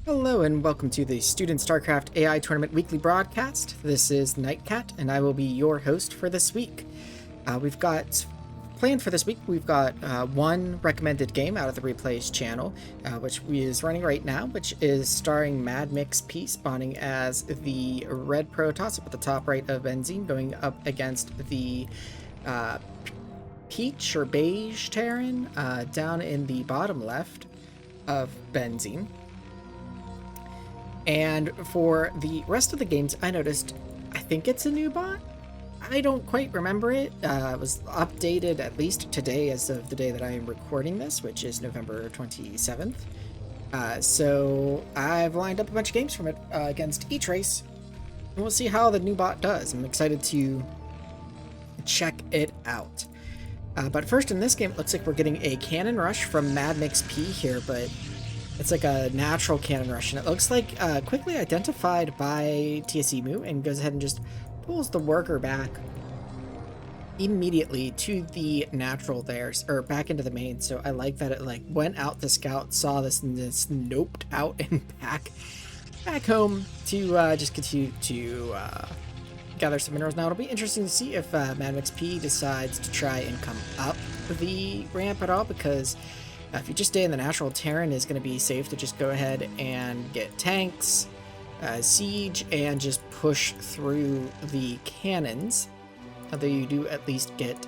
Hello and welcome to the Student StarCraft AI Tournament Weekly Broadcast. This is Nightcat and I will be your host for this week. We've got planned for this week, we've got one recommended game out of the Replays channel, which is running right now, which is starring MadMixP spawning as the red Protoss up at the top right of Benzine, going up against the peach or beige Terran down in the bottom left of Benzine. And for the rest of the games, I noticed, I think it's a new bot? I don't quite remember it. It was updated at least today as of the day that I am recording this, which is November 27th. So I've lined up a bunch of games from it against each race, and we'll see how the new bot does. I'm excited to check it out. But first in this game, it looks like we're getting a cannon rush from MadMixP here, but it's like a natural cannon rush, and it looks like quickly identified by Tsumu and goes ahead and just pulls the worker back immediately to the natural there, or back into the main. So I like that it like went out to scout, saw this, and just noped out and back home to just continue to gather some minerals. Now it'll be interesting to see if MadMixP decides to try and come up the ramp at all, because if you just stay in the natural, Terran is going to be safe to just go ahead and get tanks, siege, and just push through the cannons. Although you do at least get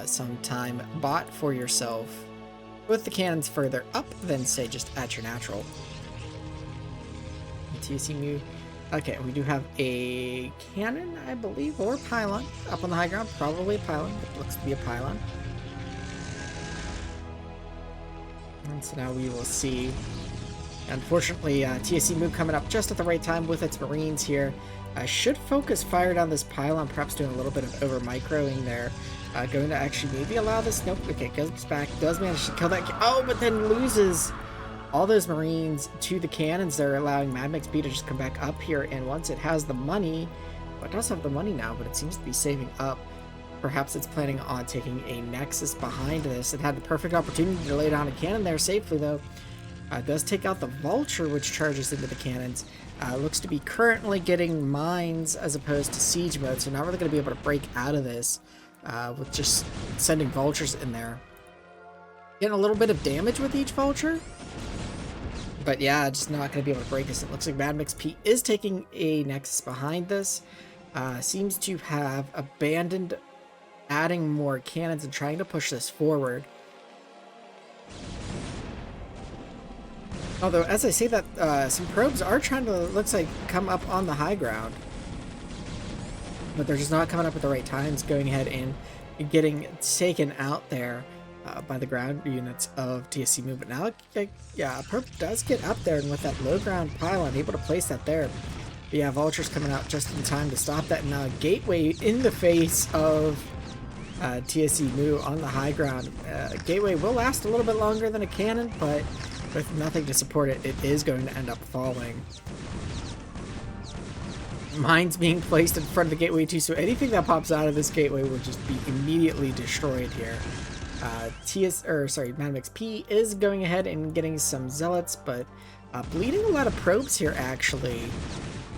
some time bought for yourself with the cannons further up than, say, just at your natural. Tsumu. Okay, we do have a cannon, I believe, or pylon up on the high ground. Probably a pylon. It looks to be a pylon. And so now we will see, unfortunately, Tsumu coming up just at the right time with its Marines here. Should focus fire down this pylon, perhaps doing a little bit of over-microing there. Going to actually maybe allow this. Nope, okay, goes back, does manage to kill that. Oh, but then loses all those Marines to the cannons there, allowing MadMixP to just come back up here. And once it has the money, well, it does have the money now, but it seems to be saving up. Perhaps it's planning on taking a Nexus behind this. It had the perfect opportunity to lay down a cannon there safely, though. Does take out the Vulture, which charges into the cannons. Looks to be currently getting mines as opposed to siege mode, so not really going to be able to break out of this with just sending Vultures in there. Getting a little bit of damage with each Vulture, but yeah, just not going to be able to break this. It looks like MadMixP is taking a Nexus behind this. Seems to have abandoned adding more cannons and trying to push this forward. Although, as I say that, some probes are trying to, looks like, come up on the high ground. But they're just not coming up at the right times, going ahead and getting taken out there by the ground units of Tsumu. But now, yeah, a probe does get up there, and with that low ground pylon, able to place that there. But yeah, Vulture's coming out just in time to stop that. And now Gateway in the face of Tsumu on the high ground. Gateway will last a little bit longer than a cannon, but with nothing to support it, it is going to end up falling. Mines being placed in front of the Gateway too, so anything that pops out of this Gateway will just be immediately destroyed here. MadMixP is going ahead and getting some Zealots, but bleeding a lot of probes here, actually.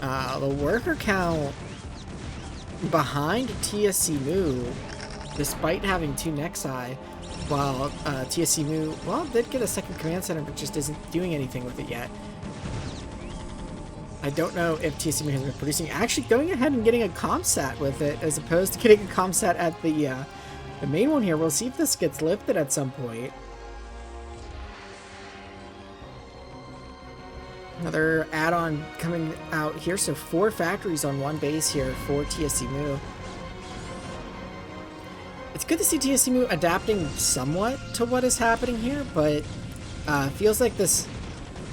The worker count behind Tsumu, despite having two Nexi, while Tsumu, well, did get a second command center, but just isn't doing anything with it yet. I don't know if Tsumu has been producing, actually going ahead and getting a comsat with it, as opposed to getting a comsat at the main one here. We'll see if this gets lifted at some point. Another add-on coming out here, so 4 factories on one base here for Tsumu. It's good to see Tsumu adapting somewhat to what is happening here, but feels like this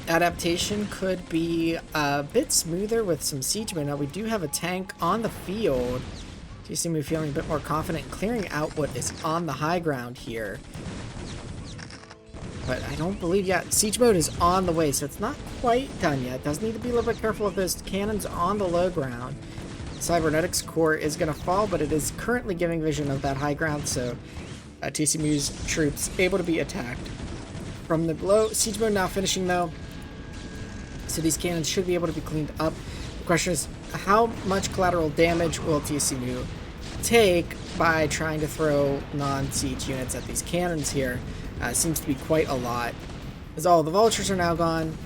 adaptation could be a bit smoother with some siege mode. Now we do have a tank on the field. Tsumu feeling a bit more confident clearing out what is on the high ground here. But I don't believe yet. Siege mode is on the way, so it's not quite done yet. Does need to be a little bit careful of those cannons on the low ground. Cybernetics core is going to fall, but it is currently giving vision of that high ground, so Tsumu's troops able to be attacked from the below. Siege mode now finishing, though. So these cannons should be able to be cleaned up. The question is, how much collateral damage will Tsumu take by trying to throw non-siege units at these cannons here? Seems to be quite a lot. As all the vultures are now gone.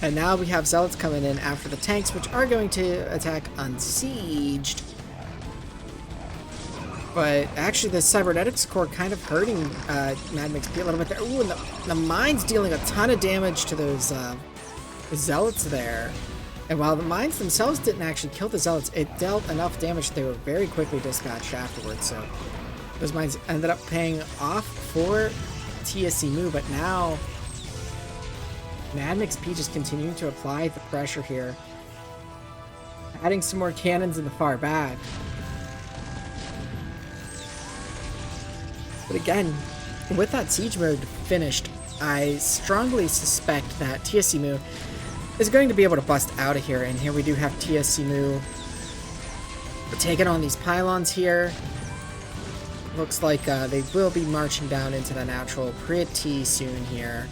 And now we have zealots coming in after the tanks, which are going to attack unsieged. But actually, the cybernetics core kind of hurting MadMixP a little bit there. Ooh, and the mines dealing a ton of damage to those zealots there. And while the mines themselves didn't actually kill the zealots, it dealt enough damage that they were very quickly dispatched afterwards. So those mines ended up paying off for Tsumu, but now MadMixP just continuing to apply the pressure here. Adding some more cannons in the far back. But again, with that siege mode finished, I strongly suspect that Tsumu is going to be able to bust out of here. And here we do have Tsumu taking on these pylons here. Looks like they will be marching down into the natural pretty soon here.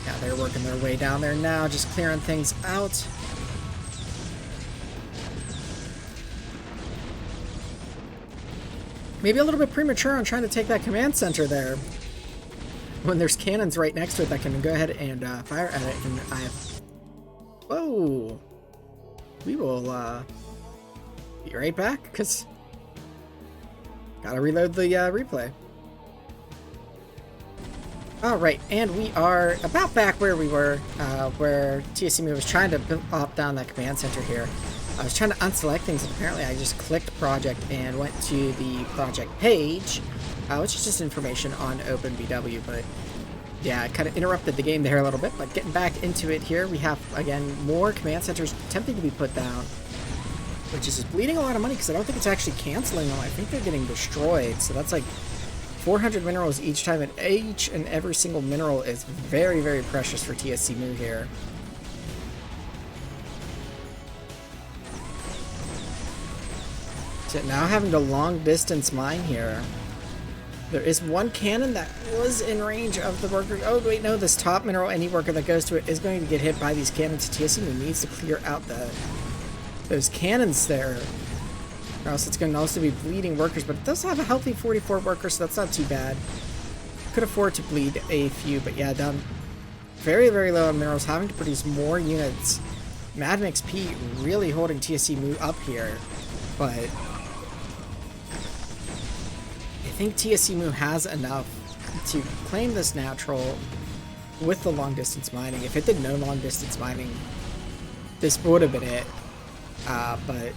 Yeah, they're working their way down there now, just clearing things out. Maybe a little bit premature on trying to take that command center there, when there's cannons right next to it that can go ahead and fire at it. And whoa! We will be right back, because gotta reload the replay. Alright, and we are about back where we were, where Tsumu was trying to pop down that command center here. I was trying to unselect things, and apparently I just clicked project and went to the project page, which is just information on OpenBW, but yeah, it kind of interrupted the game there a little bit. But getting back into it here, we have, again, more command centers attempting to be put down, which is just bleeding a lot of money, because I don't think it's actually canceling them. I think they're getting destroyed, so that's like 400 minerals each time, and each and every single mineral is very, very precious for Tsumu here. So now having to long distance mine here. There is one cannon that was in range of the worker. Oh wait, no, this top mineral, any worker that goes to it is going to get hit by these cannons. Tsumu needs to clear out those cannons there, or else it's going to also be bleeding workers. But it does have a healthy 44 workers, so that's not too bad. Could afford to bleed a few, but yeah, down very, very low on minerals, having to produce more units. MadMixP really holding Tsumu up here, but I think Tsumu has enough to claim this natural with the long distance mining. If it did no long distance mining, this would have been it. But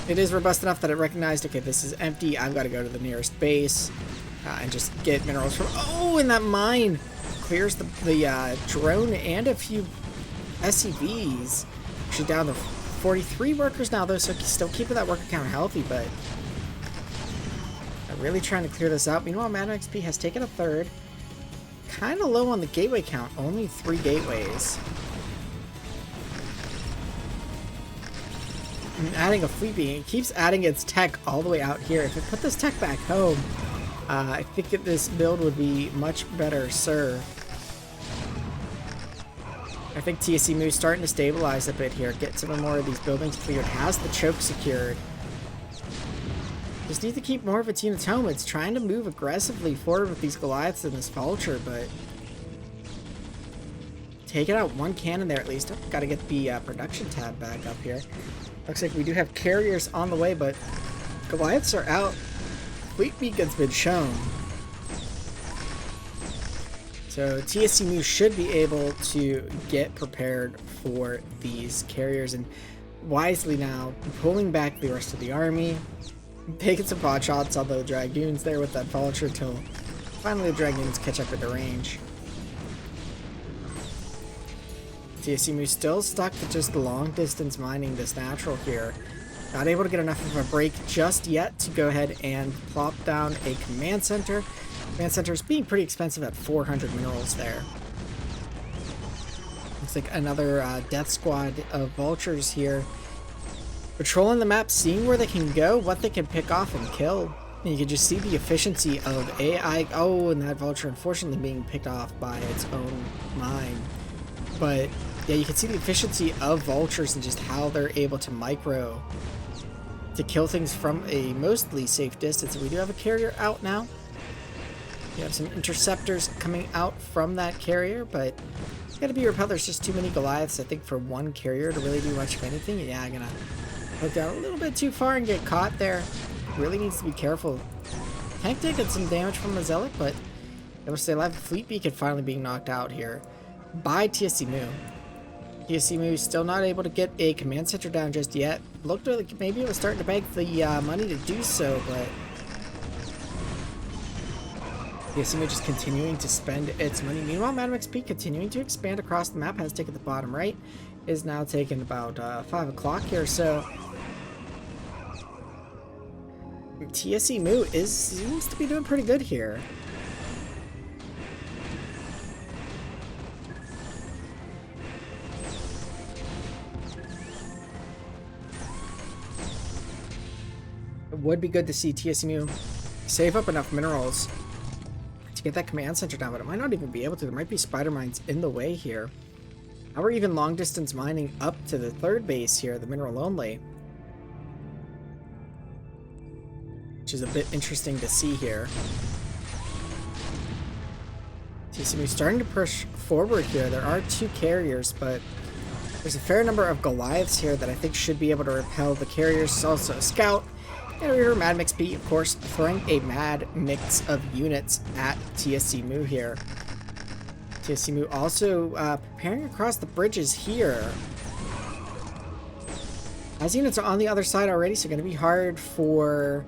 it is robust enough that it recognized, okay, this is empty, I've got to go to the nearest base and just get minerals from... Oh, and that mine clears the drone and a few SCVs. Actually down to 43 workers now, though, so still keeping that worker count healthy, but really trying to clear this out. Meanwhile, MadMixP has taken a third. Kind of low on the gateway count, only 3 gateways. And adding a fleet being, it keeps adding its tech all the way out here. If it put this tech back home, I think that this build would be much better served. I think Tsumu is starting to stabilize a bit here, get some more of these buildings cleared, has the choke secured. Just need to keep more of its units home. It's trying to move aggressively forward with these Goliaths and this Vulture, but taking out one cannon there at least. Oh, got to get the production tab back up here. Looks like we do have carriers on the way, but Goliaths are out. Fleet beacon's been shown. So Tsumu should be able to get prepared for these carriers, and wisely now pulling back the rest of the army, taking some pot shots on the Dragoons there with that Vulture until finally the Dragoons catch up with the range. Tsumu still stuck to just long distance mining this natural here. Not able to get enough of a break just yet to go ahead and plop down a command center. Command center is being pretty expensive at 400 minerals there. Looks like another death squad of Vultures here. Patrolling the map, seeing where they can go, what they can pick off and kill. And you can just see the efficiency of AI. Oh, and that Vulture unfortunately being picked off by its own mine. But yeah, you can see the efficiency of vultures and just how they're able to micro to kill things from a mostly safe distance. We do have a carrier out now. We have some interceptors coming out from that carrier, but gotta be repelled. There's just too many Goliaths, I think, for one carrier to really do much of anything. Yeah, I'm gonna hook down a little bit too far and get caught there. Really needs to be careful. Tank did get some damage from the Zealot, but able to stay alive. Fleet Beacon finally being knocked out here by Tsumu. Tsumu still not able to get a command center down just yet. Looked like maybe it was starting to bank the money to do so, but Tsumu just continuing to spend its money. Meanwhile, MadMixP continuing to expand across the map, has taken the bottom right, is now taking about 5 o'clock here, so Tsumu seems to be doing pretty good here. It would be good to see Tsumu save up enough minerals to get that command center down, but it might not even be able to. There might be spider mines in the way here. Now we're even long distance mining up to the third base here, the mineral only, which is a bit interesting to see here. Tsumu starting to push forward here. There are 2 carriers, but there's a fair number of Goliaths here that I think should be able to repel the carriers. Also a scout. And Reaver, MadMixP, of course, throwing a mad mix of units at Tsumu here. Tsumu also preparing across the bridges here. As units are on the other side already, so going to be hard for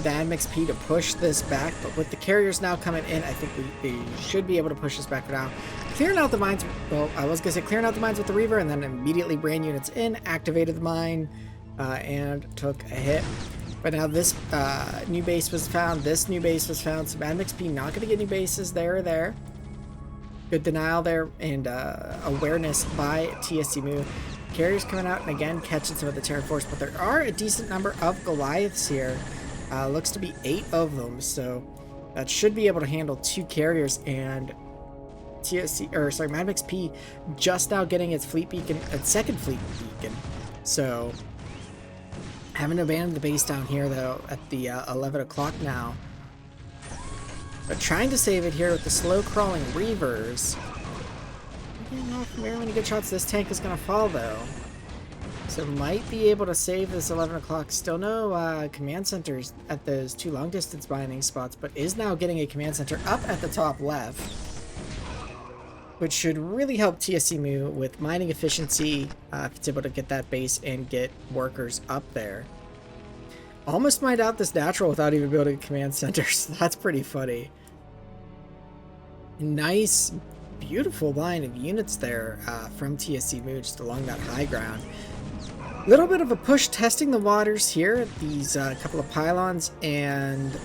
MadMixP to push this back. But with the carriers now coming in, I think we should be able to push this back for now. Clearing out the mines, well, I was going to say clearing out the mines with the Reaver, and then immediately ran units in, activated the mine, and took a hit. But now this new base was found, this new base was found, so MadMixP not going to get any bases there or there. Good denial there and awareness by Tsumu. Carriers coming out and again catching some of the Terran Force, but there are a decent number of Goliaths here. Looks to be 8 of them, so that should be able to handle 2 carriers, and MadMixP just now getting its fleet beacon, its second fleet beacon. So having to abandon the base down here though at the 11 o'clock now. But trying to save it here with the slow crawling Reavers. I don't know if very many good shots this tank is going to fall though. So might be able to save this 11 o'clock. Still no command centers at those 2 long distance mining spots, but is now getting a command center up at the top left, which should really help Tsumu with mining efficiency if it's able to get that base and get workers up there. Almost mined out this natural without even building a command center, so that's pretty funny. Nice, beautiful line of units there from Tsumu just along that high ground. Little bit of a push testing the waters here. These couple of pylons and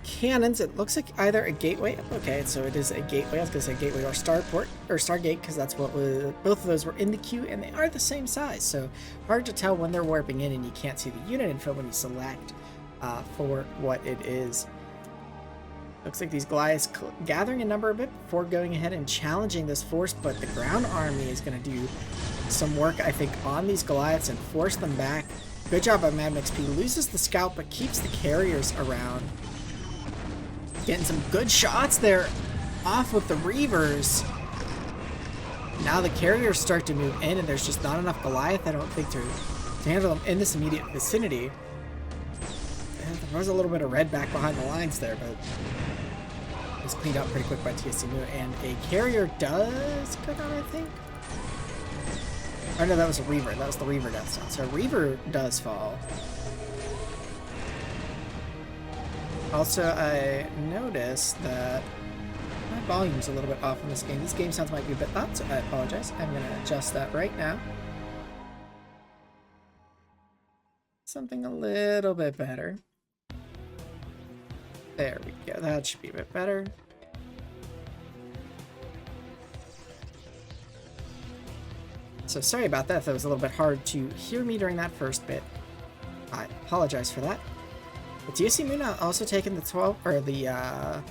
cannons. It looks like either a gateway. Okay, so it is a gateway. I was gonna say gateway or starport or Stargate because that's what was. Both of those were in the queue and they are the same size. So hard to tell when they're warping in, and you can't see the unit info when you select for what it is. Looks like these Goliaths gathering a number a bit before going ahead and challenging this force, but the ground army is going to do some work, I think, on these Goliaths and force them back. Good job by MadMixP. Loses the scout, but keeps the carriers around. Getting some good shots there off with the Reavers. Now the carriers start to move in, and there's just not enough Goliath, I don't think, to handle them in this immediate vicinity. And there was a little bit of red back behind the lines there, but it was cleaned out pretty quick by Tsumu, and a carrier does go down, I think. Oh no, that was a Reaver. That was the Reaver death zone. So Reaver does fall. Also, I noticed that my volume's a little bit off in this game. This game sounds might be a bit loud, so I apologize. I'm going to adjust that right now. Something a little bit better. There we go. That should be a bit better. So sorry about that if that was a little bit hard to hear me during that first bit. I apologize for that. But Tsumu now also taking the 12 or the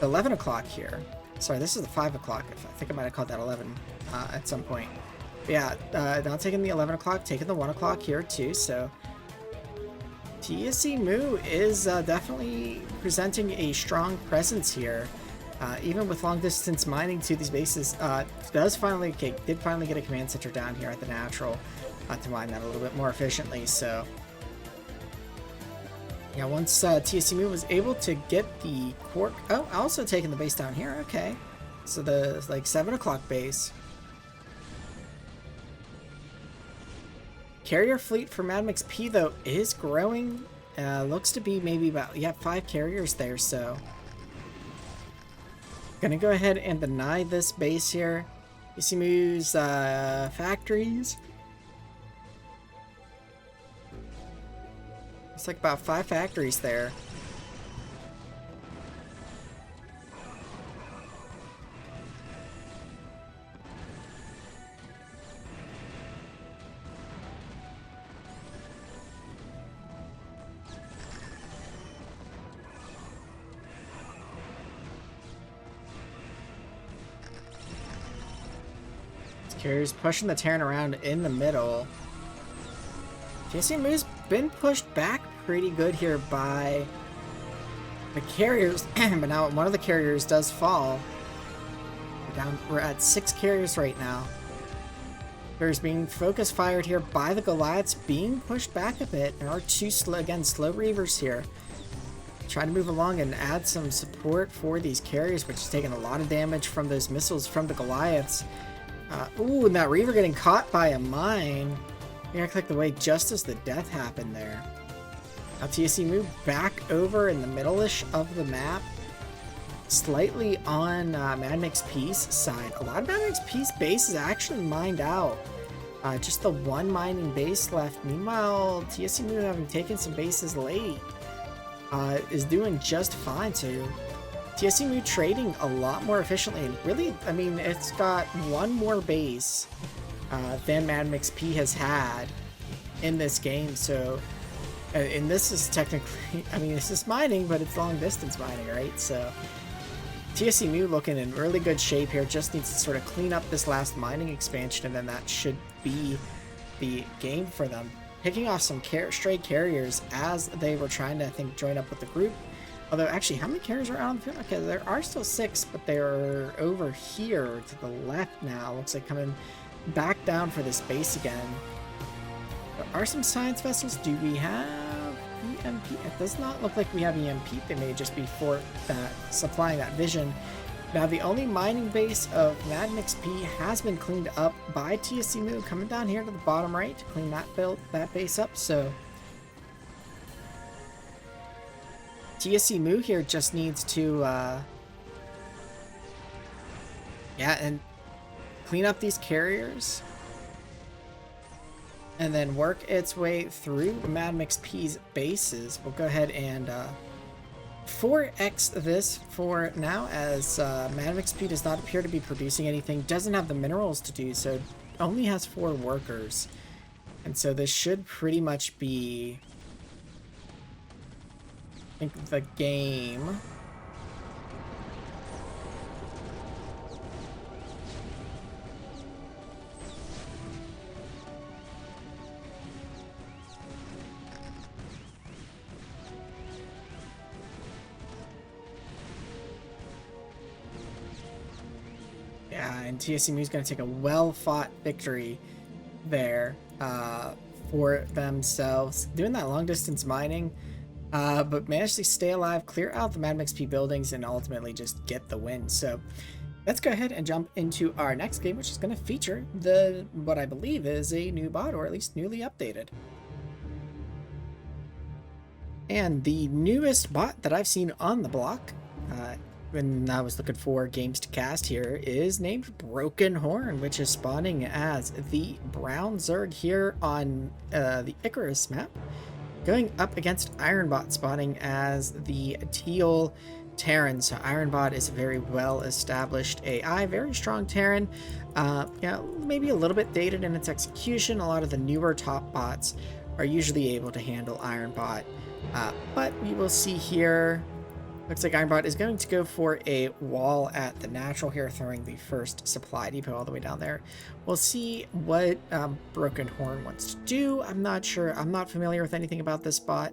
11 o'clock here. Sorry, this is the 5 o'clock. I think I might have called that 11 at some point. But yeah, not taking the 11 o'clock, taking the 1 o'clock here too, so Tsumu is definitely presenting a strong presence here. Even with long distance mining to these bases, did finally get a command center down here at the natural to mine that a little bit more efficiently. So yeah, once Tsumu was able to get the quark, also taking the base down here. Okay, so the like 7 o'clock base. Carrier fleet for MadMixP though is growing. Looks to be maybe about 5 carriers there. So gonna go ahead and deny this base here. Tsumu's factories. It's like about 5 factories there. Carriers pushing the Terran around in the middle. Tsumu's been pushed back pretty good here by the carriers, but now one of the carriers does fall. We're at 6 carriers right now. There's being focus fired here by the Goliaths, being pushed back a bit. There are 2 slow Reavers here. Trying to move along and add some support for these carriers, which is taking a lot of damage from those missiles from the Goliaths. Ooh, and that Reaver getting caught by a mine. Yeah, I clicked away just as the death happened there. Now Tsumu back over in the middle-ish of the map, slightly on MadMixP's side. A lot of MadMixP's base is actually mined out. Just the 1 mining base left. Meanwhile, Tsumu, having taken some bases late, is doing just fine too. Tsumu trading a lot more efficiently, and really, I mean, it's got 1 more base than MadMixP has had in this game, so, and this is technically, I mean, this is mining, but it's long distance mining, right? So, Tsumu looking in really good shape here, just needs to sort of clean up this last mining expansion, and then that should be the game for them. Picking off some stray carriers as they were trying to, I think, join up with the group. Although, actually, how many carriers are out on the field? Okay, there are still 6, but they're over here to the left now. Looks like coming back down for this base again. There are some science vessels. Do we have EMP? It does not look like we have EMP. They may just be for supplying that vision. Now, the only mining base of MadMixP has been cleaned up by Tsumu, coming down here to the bottom right to clean that base up. So Tsumu here just needs to, and clean up these carriers, and then work its way through MadMixP's bases. We'll go ahead and 4x this for now, as MadMixP does not appear to be producing anything, doesn't have the minerals to do so, only has 4 workers, and so this should pretty much be, I think, the game. Yeah, and Tsumu is going to take a well-fought victory there for themselves. Doing that long-distance mining, but managed to stay alive, clear out the MadMixP buildings, and ultimately just get the win. So let's go ahead and jump into our next game, which is going to feature what I believe is a new bot, or at least newly updated. And the newest bot that I've seen on the block, when I was looking for games to cast here, is named Broken Horn, which is spawning as the brown Zerg here on the Icarus map, going up against IronBot, spawning as the teal Terran. So IronBot is a very well established AI, very strong Terran. Maybe a little bit dated in its execution. A lot of the newer top bots are usually able to handle IronBot, but we will see here Looks like IronBot is going to go for a wall at the natural here, throwing the first supply depot all the way down there. We'll see what Broken Horn wants to do. I'm not sure. I'm not familiar with anything about this bot.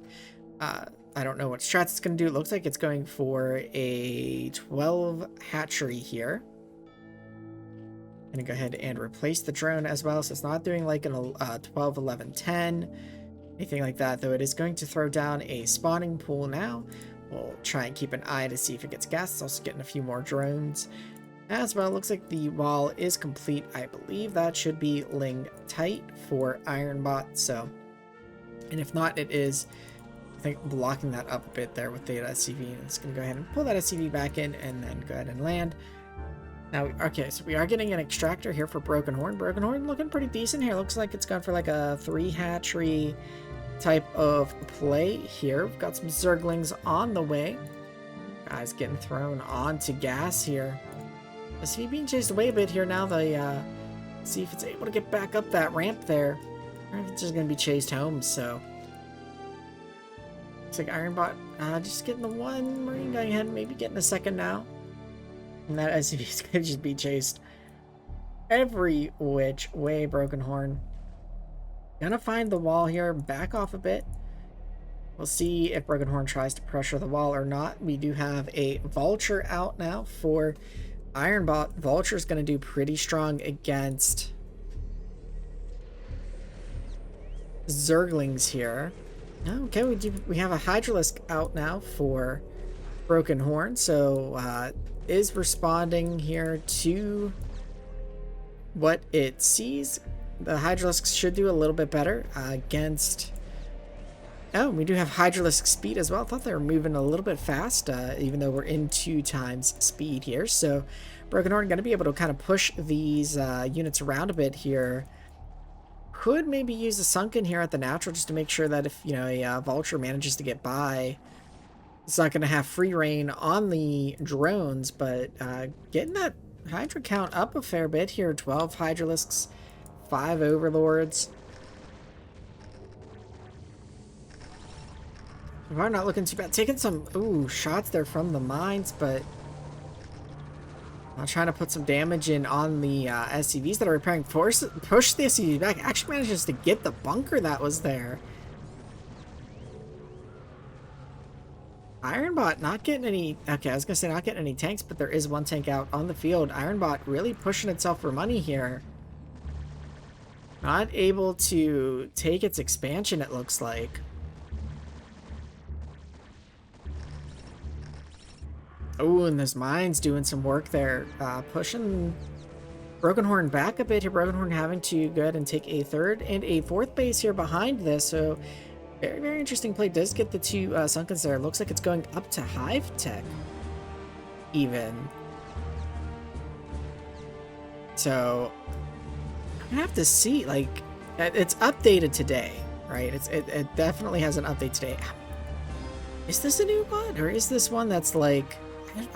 I don't know what strats it's going to do. It looks like it's going for a 12 hatchery here. I'm going to go ahead and replace the drone as well. So it's not doing like an 12, 11, 10, anything like that, though it is going to throw down a spawning pool now. We'll try and keep an eye to see if it gets gas. It's also getting a few more drones as well. Looks like the wall is complete. I believe that should be ling tight for IronBot. So, and if not, it is, I think, blocking that up a bit there with the SCV. And it's going to go ahead and pull that SCV back in and then go ahead and land. Now, okay, so we are getting an extractor here for Broken Horn. Broken Horn looking pretty decent here. Looks like it's gone for like a 3 hatchery type of play here. We've got some Zerglings on the way. Guys getting thrown onto gas here. SCV being chased away a bit here now. They see if it's able to get back up that ramp there, or if it's just going to be chased home. So looks like IronBot just getting the one Marine going ahead, maybe getting a second now. And that SCV is going to just be chased every which way. Broken Horn gonna find the wall here, back off a bit. We'll see if Broken Horn tries to pressure the wall or not. We do have a Vulture out now for IronBot. Vulture's gonna do pretty strong against Zerglings here. Okay, we have a Hydralisk out now for Broken Horn, so is responding here to what it sees. The Hydralisks should do a little bit better against... Oh, we do have Hydralisk speed as well. I thought they were moving a little bit fast, even though we're in 2 times speed here. So Broken Horn going to be able to kind of push these units around a bit here. Could maybe use a Sunken here at the natural just to make sure that if, you know, a Vulture manages to get by, it's not going to have free reign on the drones, but getting that Hydra count up a fair bit here. 12 Hydralisks, 5 Overlords. We're not looking too bad. Taking some shots there from the mines, but I'm trying to put some damage in on the SCVs that are repairing. Push the SCV back. Actually manages to get the bunker that was there. IronBot not getting any... Okay, I was going to say not getting any tanks, but there is 1 tank out on the field. IronBot really pushing itself for money here. Not able to take its expansion, it looks like. Oh, and this mine's doing some work there. Pushing Broken Horn back a bit here. Broken Horn having to go ahead and take a 3rd and a 4th base here behind this. So very, very interesting play. Does get the 2 Sunkens there. Looks like it's going up to Hive Tech even. So I have to see, like, it's updated today, right? It definitely has an update today. Is this a new bot, or is this one that's like,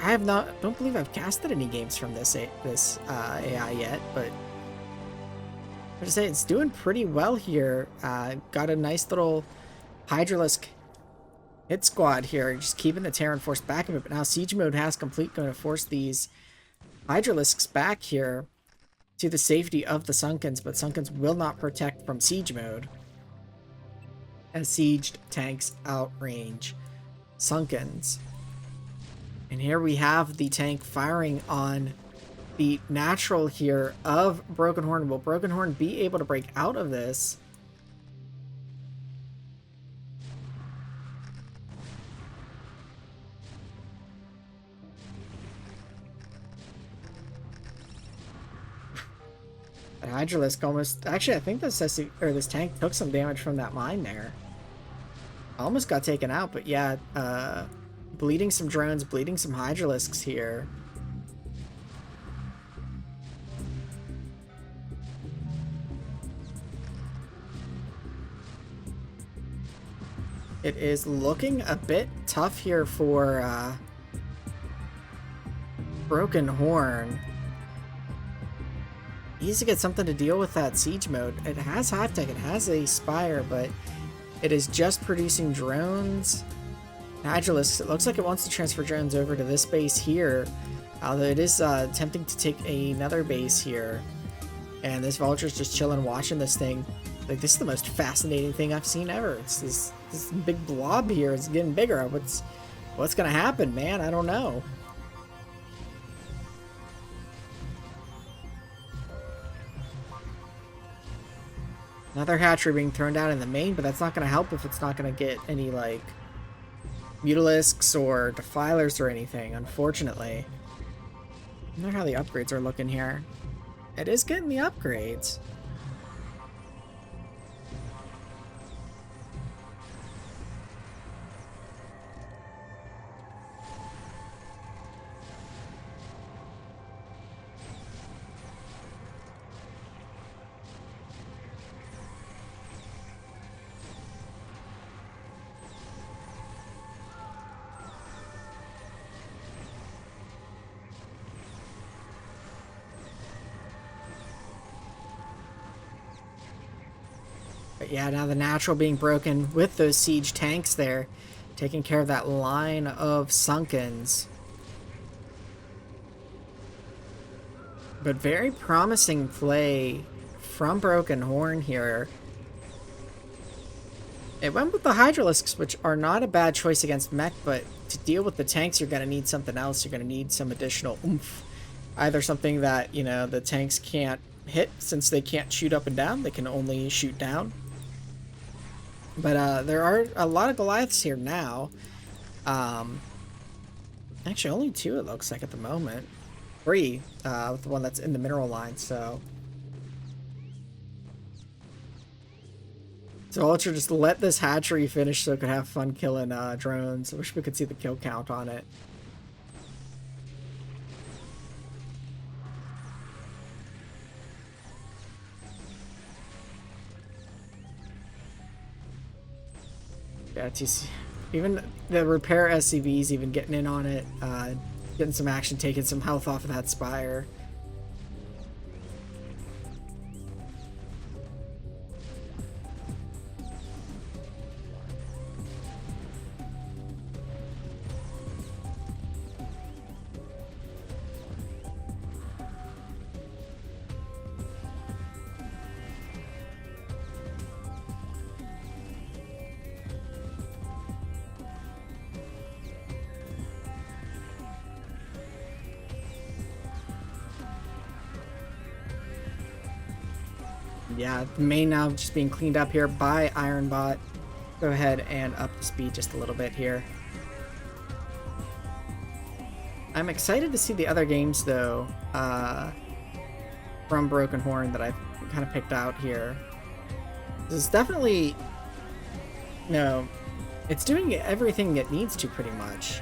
I don't believe I've casted any games from this AI yet, but I have to say it's doing pretty well here. Got a nice little Hydralisk hit squad here, just keeping the Terran force back a bit, but now siege mode has complete, going to force these Hydralisks back here to the safety of the Sunkens, but Sunkens will not protect from siege mode, as sieged tanks outrange Sunkens. And here we have the tank firing on the natural here of Broken Horn. Will Broken Horn be able to break out of this? The Hydralisk almost... Actually, I think this tank took some damage from that mine there. Almost got taken out, but yeah, bleeding some drones, bleeding some Hydralisks here. It is looking a bit tough here for Broken Horn. He needs to get something to deal with that siege mode. It has Hive Tech, it has a Spire, but it is just producing drones. Hydralisk, it looks like it wants to transfer drones over to this base here. Although it is attempting to take another base here. And this Vulture's just chilling, watching this thing. Like, this is the most fascinating thing I've seen ever. It's this big blob here. It's getting bigger. What's gonna happen, man? I don't know. Another hatchery being thrown down in the main, but that's not gonna help if it's not gonna get any, like, Mutalisks or Defilers or anything, unfortunately. I wonder how the upgrades are looking here. It is getting the upgrades. But yeah, now the natural being broken with those siege tanks there, taking care of that line of Sunkens. But very promising play from Broken Horn here. It went with the Hydralisks, which are not a bad choice against mech, but to deal with the tanks, you're going to need something else. You're going to need some additional oomph. Either something that, you know, the tanks can't hit since they can't shoot up and down. They can only shoot down. But there are a lot of Goliaths here now. Actually, only 2 it looks like at the moment. 3 with the one that's in the mineral line, so... So Ultra just let this hatchery finish so it could have fun killing drones. I wish we could see the kill count on it. Yeah, even the repair SCVs even getting in on it, getting some action, taking some health off of that Spire. Yeah, the main now just being cleaned up here by IronBot. Go ahead and up the speed just a little bit here. I'm excited to see the other games, though, from Broken Horn that I've kind of picked out here. This is definitely, you know, it's doing everything it needs to pretty much.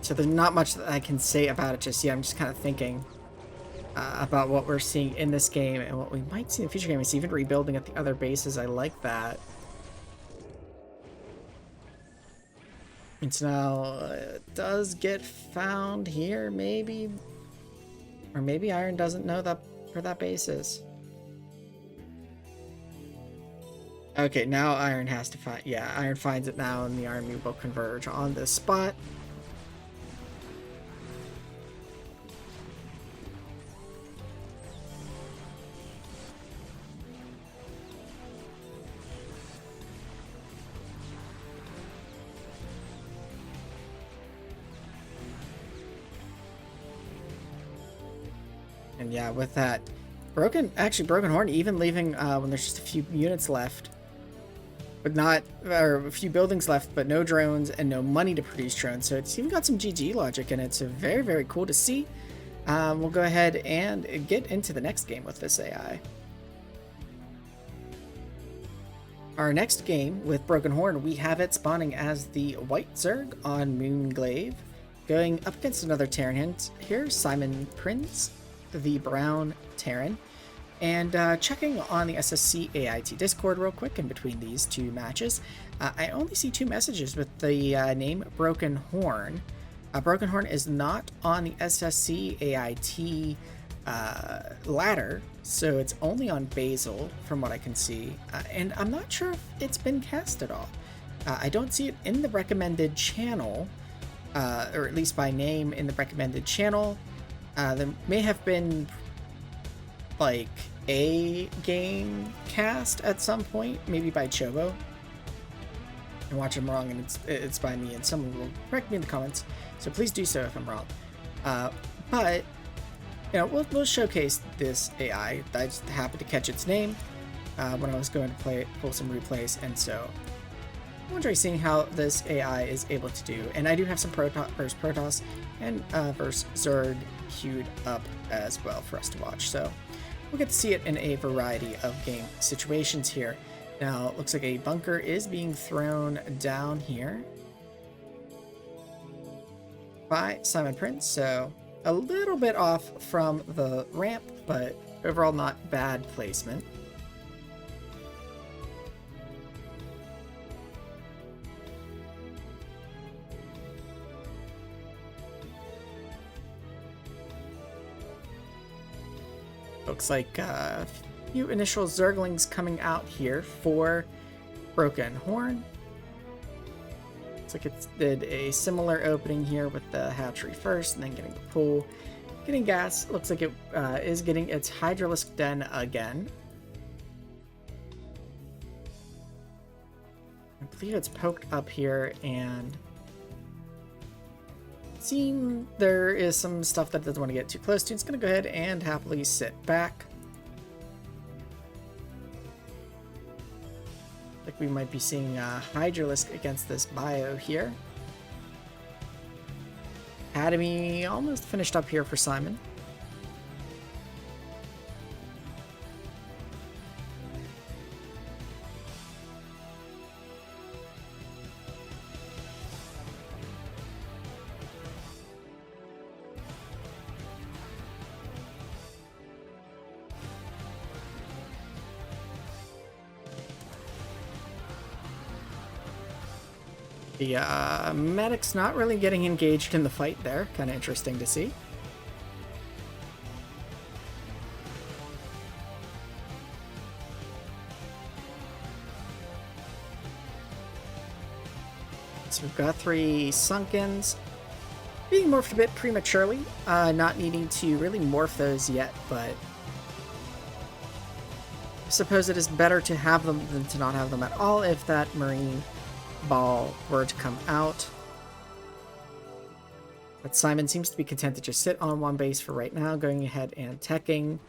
So there's not much that I can say about it just yet. I'm just kind of thinking about what we're seeing in this game and what we might see in the future game. It's even rebuilding at the other bases. I like that. And so now it does get found here, maybe. Or maybe Iron doesn't know that where that base is. Okay, now Iron has to find... Yeah, Iron finds it now, and the Iron Mute will converge on this spot. And yeah, with that, Broken Horn even leaving when there's just a few units left, but not, or a few buildings left, but no drones and no money to produce drones. So it's even got some GG logic in it. So very, very cool to see. We'll go ahead and get into the next game with this AI. Our next game with Broken Horn, we have it spawning as the White Zerg on Moonglaive, going up against another Terran hint here, Simon Prince, the Brown Terran, and checking on the SSCAIT Discord real quick in between these 2 matches. I only see 2 messages with the name Broken Horn. Broken Horn is not on the SSCAIT ladder, so it's only on BASIL from what I can see, and I'm not sure if it's been cast at all. I don't see it in the recommended channel, or at least by name in the recommended channel. There may have been like a game cast at some point, maybe by Chobo. And watch I'm wrong, and it's by me, and someone will correct me in the comments. So please do so if I'm wrong. But you know, we'll showcase this AI. I just happened to catch its name when I was going to pull some replays, and so I'm enjoying seeing how this AI is able to do. And I do have some versus Protoss and versus Zerg queued up as well for us to watch. So we'll get to see it in a variety of game situations here. Now, it looks like a bunker is being thrown down here by Simon Prince, so a little bit off from the ramp, but overall not bad placement. Looks like a few initial Zerglings coming out here for Broken Horn. Looks like it did a similar opening here with the hatchery first, and then getting the pool. Getting gas. Looks like it is getting its Hydralisk Den again. I believe it's poked up here, and seeing there is some stuff that it doesn't want to get too close to. It's going to go ahead and happily sit back. Like we might be seeing Hydralisk against this bio here. Academy almost finished up here for Simon. The medic's not really getting engaged in the fight there. Kind of interesting to see. So we've got 3 Sunkens. Being morphed a bit prematurely. Not needing to really morph those yet, but I suppose it is better to have them than to not have them at all if that Marine ball were to come out. But Simon seems to be content to just sit on one base for right now, going ahead and teching.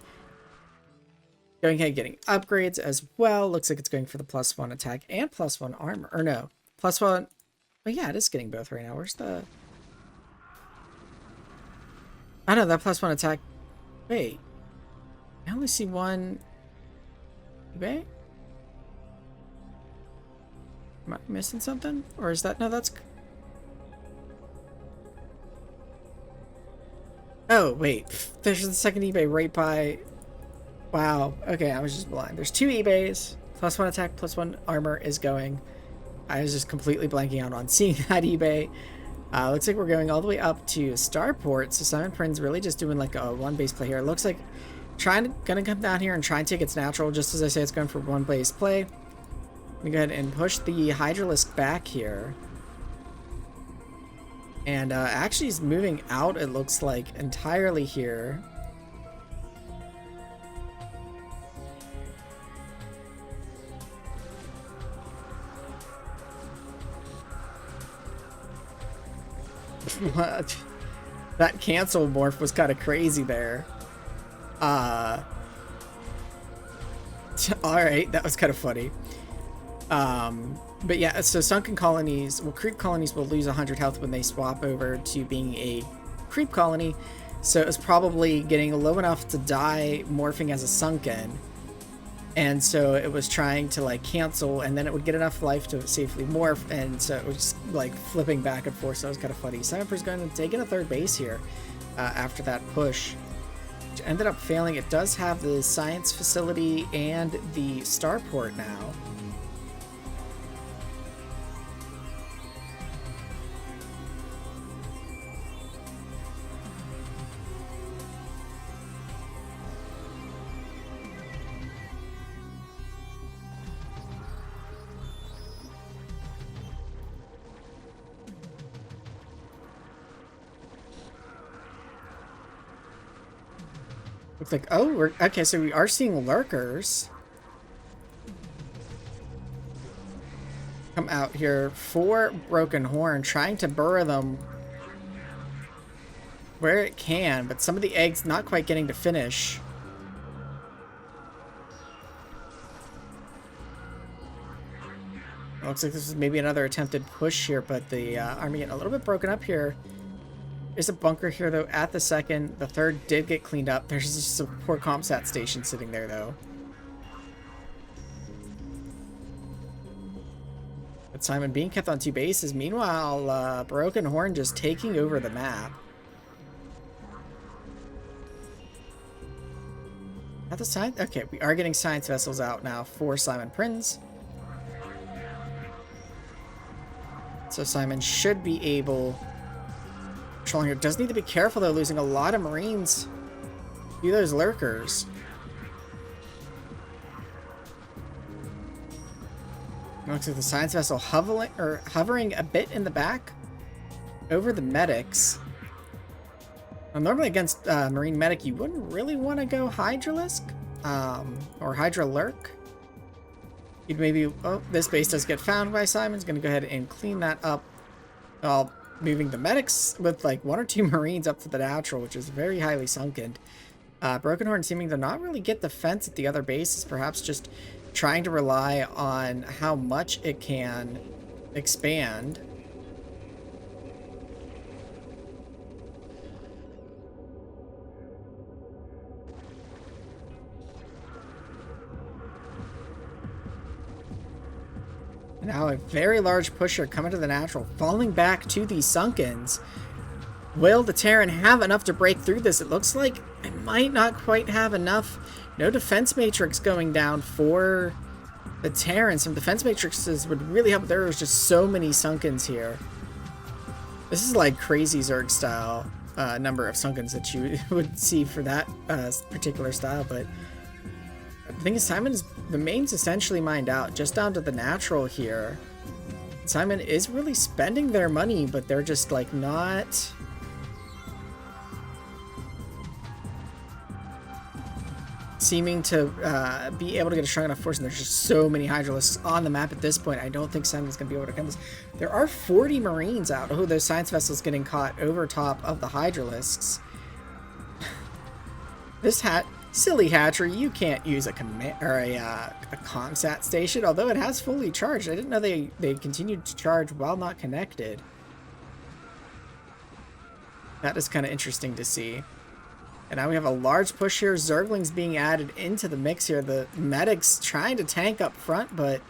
Going ahead and getting upgrades as well. Looks like it's going for the +1 attack and +1 armor. Or no, +1. But yeah, it is getting both right now. Where's the... I know that +1 attack. Wait. I only see one... eBay? Am I missing something? Or is that... No, that's... Oh, wait. There's the second eBay right by... Wow. Okay, I was just blind. There's 2 eBays. +1 attack, +1 armor is going. I was just completely blanking out on seeing that eBay. Looks like we're going all the way up to Starport. So Simon Prin's really just doing like a 1 base play here. It looks like gonna come down here and try and take its natural. Just as I say, it's going for 1 base play. Let me go ahead and push the Hydralisk back here. And actually he's moving out, it looks like, entirely here. What? That cancel morph was kind of crazy there. Alright, that was kind of funny. But yeah, so sunken colonies, well, creep colonies will lose 100 health when they swap over to being a creep colony. So it's probably getting low enough to die morphing as a sunken. And so it was trying to like cancel, and then it would get enough life to safely morph, and so it was just like flipping back and forth. So it was kind of funny. Cypher's going to take in a 3rd base here after that push, which ended up failing. It does have the science facility and the starport now. Looks like, oh, we're okay, so we are seeing lurkers come out here for Broken Horn, trying to burrow them where it can, but some of the eggs not quite getting to finish. Looks like this is maybe another attempted push here, but the army getting a little bit broken up here. There's a bunker here, though, at the second. The third did get cleaned up. There's just a poor ComSat station sitting there, though. But Simon being kept on 2 bases. Meanwhile, Broken Horn just taking over the map. At the science, okay, we are getting science vessels out now for Simon Prinz. So Simon should be able... Controlling here. Does need to be careful, though, losing a lot of Marines to those lurkers. Looks like the science vessel hovering a bit in the back over the medics. Well, normally against Marine Medic, you wouldn't really want to go Hydralisk or Hydra Lurk. You'd maybe... Oh, this base does get found by Simon's. Going to go ahead and clean that up while moving the medics with like 1 or 2 Marines up to the natural, which is very highly sunken. Broken Horn seeming to not really get defense at the other bases, perhaps just trying to rely on how much it can expand. Now a very large pusher coming to the natural, falling back to the Sunkens. Will the Terran have enough to break through this? It looks like it might not quite have enough. No defense matrix going down for the Terran. Some defense matrices would really help. There was just so many Sunkens here. This is like crazy Zerg style number of Sunkens that you would see for that particular style, but the thing is, the main's essentially mined out, just down to the natural here. Simon is really spending their money, but they're just like not... seeming to be able to get a strong enough force, and there's just so many Hydralisks on the map at this point. I don't think Simon's going to be able to come this. There are 40 Marines out. Oh, those science vessels getting caught over top of the Hydralisks. This silly hatchery, you can't use a command or a ComSat station, although it has fully charged. I didn't know they continued to charge while not connected. That is kind of interesting to see. And now we have a large push here. Zerglings being added into the mix here. The medics trying to tank up front, but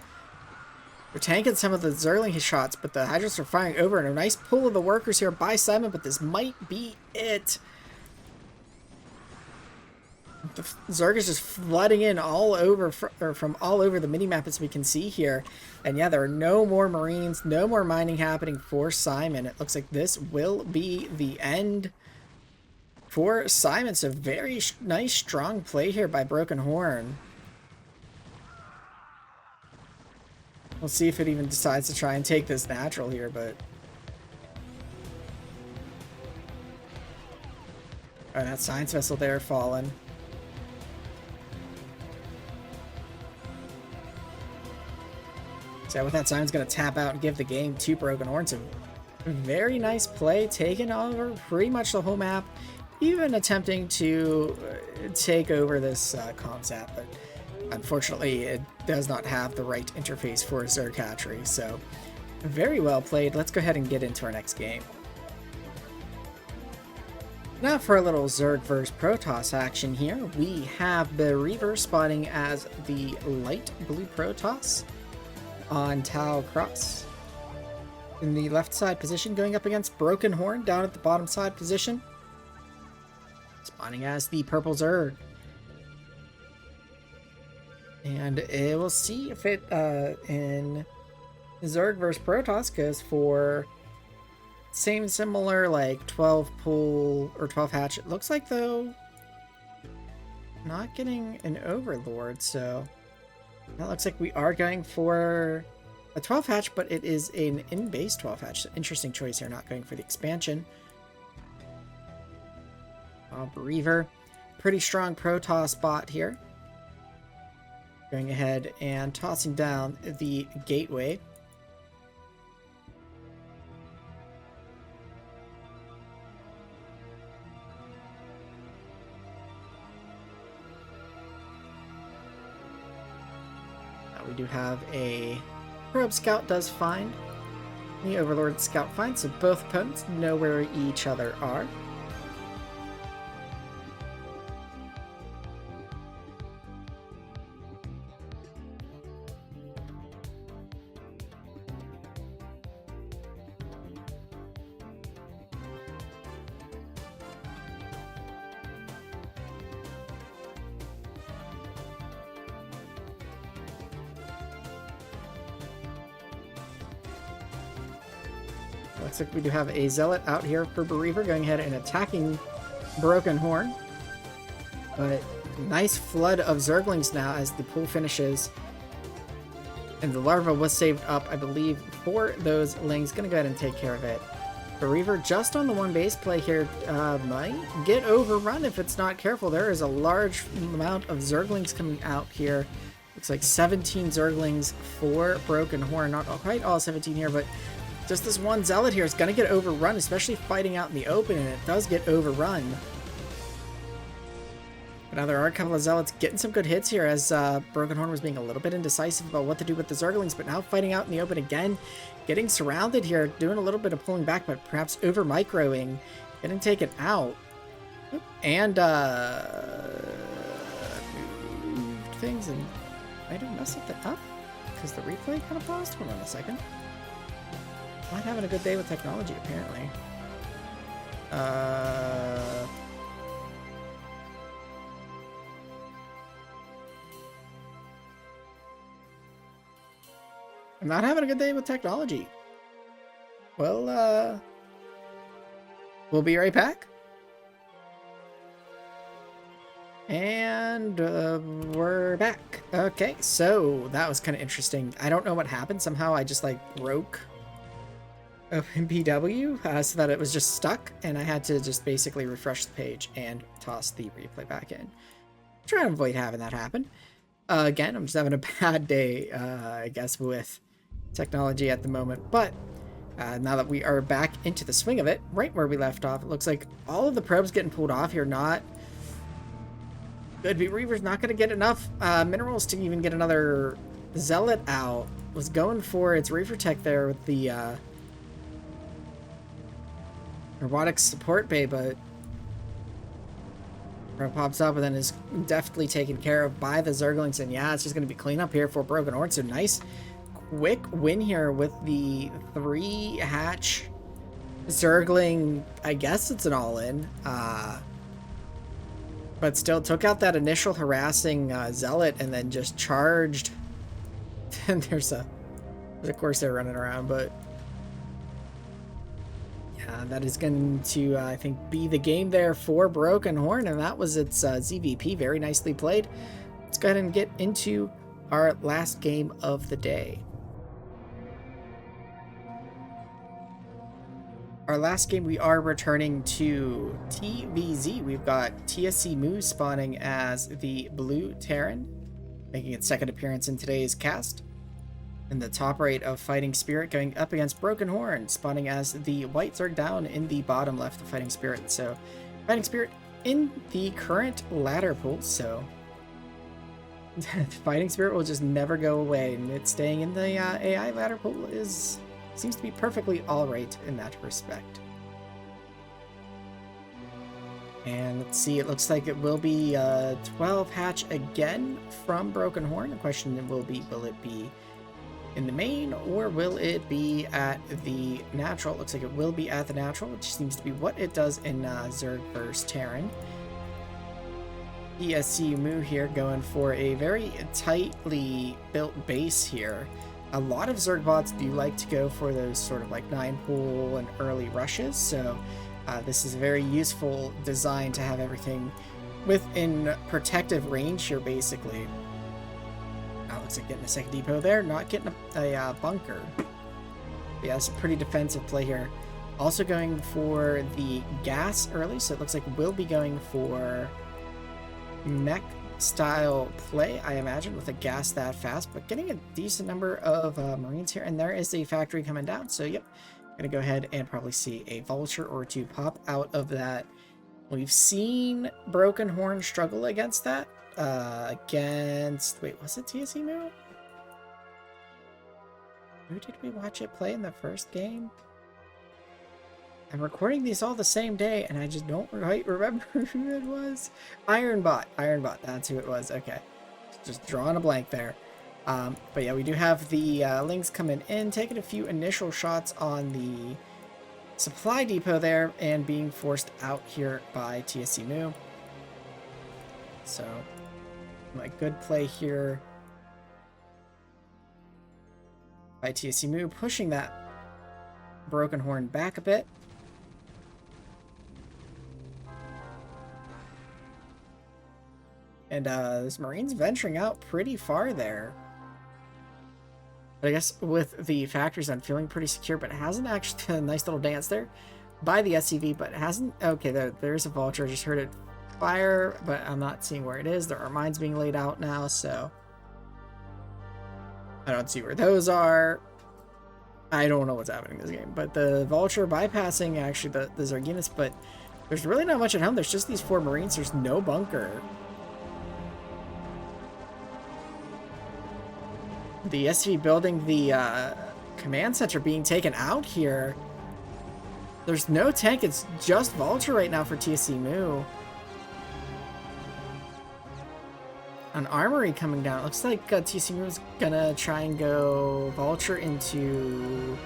they're tanking some of the Zergling shots, but the Hydras are firing over, and a nice pull of the workers here by Simon, but this might be it. The Zerg is just flooding in all over, from all over the minimap, as we can see here. And yeah, there are no more Marines, no more mining happening for Simon. It looks like this will be the end for Simon. So very nice, strong play here by Broken Horn. We'll see if it even decides to try and take this natural here, but... Oh, that science vessel there fallen. So with that, Simon's going to tap out and give the game to Broken Horn. So very nice play, taking over pretty much the whole map, even attempting to take over this ComSat, but unfortunately it does not have the right interface for a Zerg hatchery. So very well played. Let's go ahead and get into our next game. Now for a little Zerg vs Protoss action here, we have the Reaver spotting as the light blue Protoss on Tau Cross. In the left side position, going up against Broken Horn down at the bottom side position. Spawning as the purple Zerg. And we'll see if it in Zerg vs Protoss goes for same similar like 12 pull or 12 hatch. It looks like though not getting an Overlord, so that looks like we are going for a 12 hatch, but it is an in-base 12 hatch. So interesting choice here, not going for the expansion. Reaver. pretty strong Protoss bot here. Going ahead and tossing down the gateway. We do have a probe scout does find. The Overlord scout finds, so both opponents know where each other are. Looks like we do have a Zealot out here for Reaver going ahead and attacking Broken Horn. But nice flood of Zerglings now as the pool finishes. And the larva was saved up, I believe, for those Lings. Gonna go ahead and take care of it. The Reaver just on the one base play here might get overrun if it's not careful. There is a large amount of Zerglings coming out here. Looks like 17 Zerglings for Broken Horn. Not quite all 17 here, but just this one Zealot here is going to get overrun, especially fighting out in the open, and it does get overrun. But now there are a couple of Zealots getting some good hits here as Broken Horn was being a little bit indecisive about what to do with the Zerglings, but now fighting out in the open again, getting surrounded here, doing a little bit of pulling back, but perhaps over-microing, getting taken out. And moved things and might have messed it up because the replay kind of paused. Hold on a second. Not having a good day with technology, apparently. I'm not having a good day with technology. Well, we'll be right back. And we're back. Okay, so that was kind of interesting. I don't know what happened. Somehow I just like broke OpenPW so that it was just stuck, and I had to just basically refresh the page and toss the replay back in. Try to avoid having that happen. Again, I'm just having a bad day, I guess, with technology at the moment, but now that we are back into the swing of it, right where we left off, it looks like all of the probes getting pulled off here, not good. Reaver's not going to get enough minerals to even get another Zealot out. Was going for its Reaver tech there with the robotics support bay, but pops up and then is deftly taken care of by the Zerglings, and yeah, it's just going to be cleanup here for Broken Horn. So nice quick win here with the 3-hatch Zergling. I guess it's an all-in, but still took out that initial harassing Zealot and then just charged. And there's of course they're running around, but yeah, that is going to I think be the game there for Broken Horn, and that was its ZVP. Very nicely played. Let's go ahead and get into our last game of the day. Our last game, we are returning to TVZ. We've got Tsumu spawning as the Blue Terran, making its second appearance in today's cast. In the top right of Fighting Spirit going up against Broken Horn, spawning as the White Zerg down in the bottom left of Fighting Spirit. So Fighting Spirit in the current ladder pool, so Fighting Spirit will just never go away, and it's staying in the AI ladder pool seems to be perfectly alright in that respect. And let's see, it looks like it will be 12 hatch again from Broken Horn. The question will it be in the main, or will it be at the natural? It looks like it will be at the natural, which seems to be what it does in Zerg vs Terran. Tsumu here going for a very tightly built base here. A lot of Zerg bots do like to go for those sort of like 9-pool and early rushes, so this is a very useful design to have everything within protective range here, basically. Looks like getting a second depot there, not getting a bunker. Yeah, it's a pretty defensive play here. Also going for the gas early, so it looks like we'll be going for mech style play, I imagine, with a gas that fast, but getting a decent number of Marines here, and there is a factory coming down, so yep, gonna go ahead and probably see a vulture or two pop out of that. We've seen Broken Horn struggle against that, against, wait, was it Tsumu? Who did we watch it play in the first game? I'm recording these all the same day, and I just don't quite remember who it was. IronBot. IronBot, that's who it was. Okay. Just drawing a blank there. But yeah, we do have the links coming in, taking a few initial shots on the supply depot there, and being forced out here by Tsumu. So, my good play here by Tsumu, pushing that Broken Horn back a bit. And this Marine's venturing out pretty far there. But I guess with the factories, I'm feeling pretty secure, but it hasn't actually done a nice little dance there by the SCV, but it hasn't. Okay, there's a vulture. I just heard it fire, but I'm not seeing where it is. There are mines being laid out now, so I don't see where those are. I don't know what's happening in this game, but the vulture bypassing actually the Zarginas, but there's really not much at home. There's just these 4 Marines. There's no bunker. The SV building the command center being taken out here. There's no tank, it's just vulture right now for Tsumu. An armory coming down. It looks like Tsumu is gonna try and go vulture into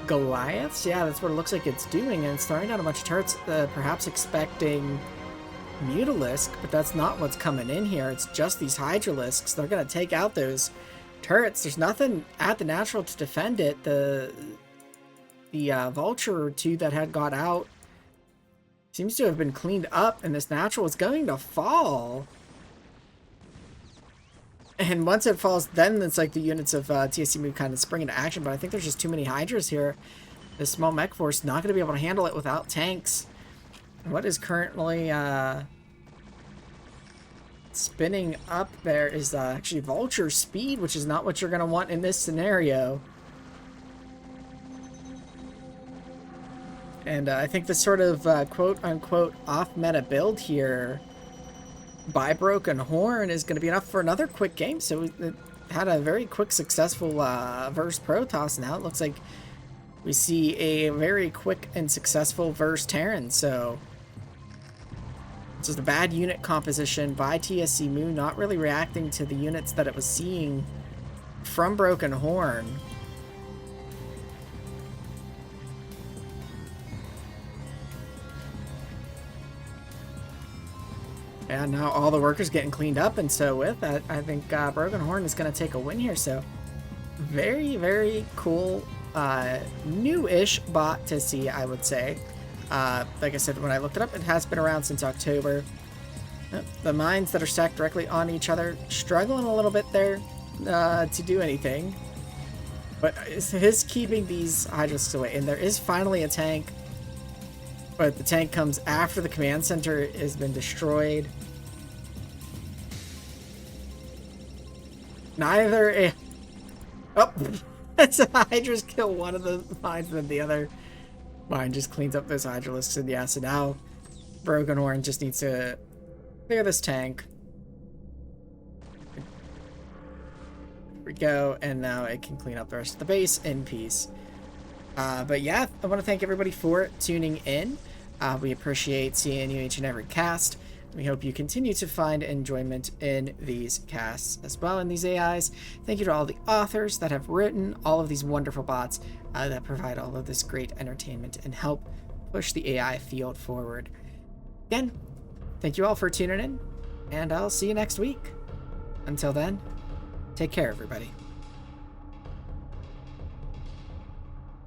Goliaths. Yeah, that's what it looks like it's doing, and it's throwing down a bunch of turrets, perhaps expecting Mutalisk, but that's not what's coming in here. It's just these Hydralisks. They're gonna take out those turrets. There's nothing at the natural to defend it. The vulture or two that had got out seems to have been cleaned up, and this natural is going to fall. And once it falls, then it's like the units of Tsumu kind of spring into action, but I think there's just too many Hydras here. This small mech force not going to be able to handle it without tanks. What is currently spinning up there is actually vulture speed, which is not what you're going to want in this scenario. And I think this sort of quote-unquote off-meta build here by Broken Horn is going to be enough for another quick game. So it had a very quick, successful verse Protoss. Now it looks like we see a very quick and successful verse Terran. So this is a bad unit composition by Tsumu, not really reacting to the units that it was seeing from Broken Horn. And now all the workers getting cleaned up, and so with that, I think Broken Horn is going to take a win here. So very, very cool, new-ish bot to see, I would say. Like I said, when I looked it up, it has been around since October. The mines that are stacked directly on each other, struggling a little bit there to do anything. But his keeping these Hydras away. And there is finally a tank. But the tank comes after the command center has been destroyed. Neither a... Oh! That's a Hydras kill one of the mines, and then the other mine just cleans up those Hydralisks. And yeah, so now Broken Horn just needs to clear this tank. There we go, and now it can clean up the rest of the base in peace. But yeah, I want to thank everybody for tuning in. We appreciate seeing you each and every cast. We hope you continue to find enjoyment in these casts as well, in these AIs. Thank you to all the authors that have written all of these wonderful bots that provide all of this great entertainment and help push the AI field forward. Again, thank you all for tuning in, and I'll see you next week. Until then, take care, everybody.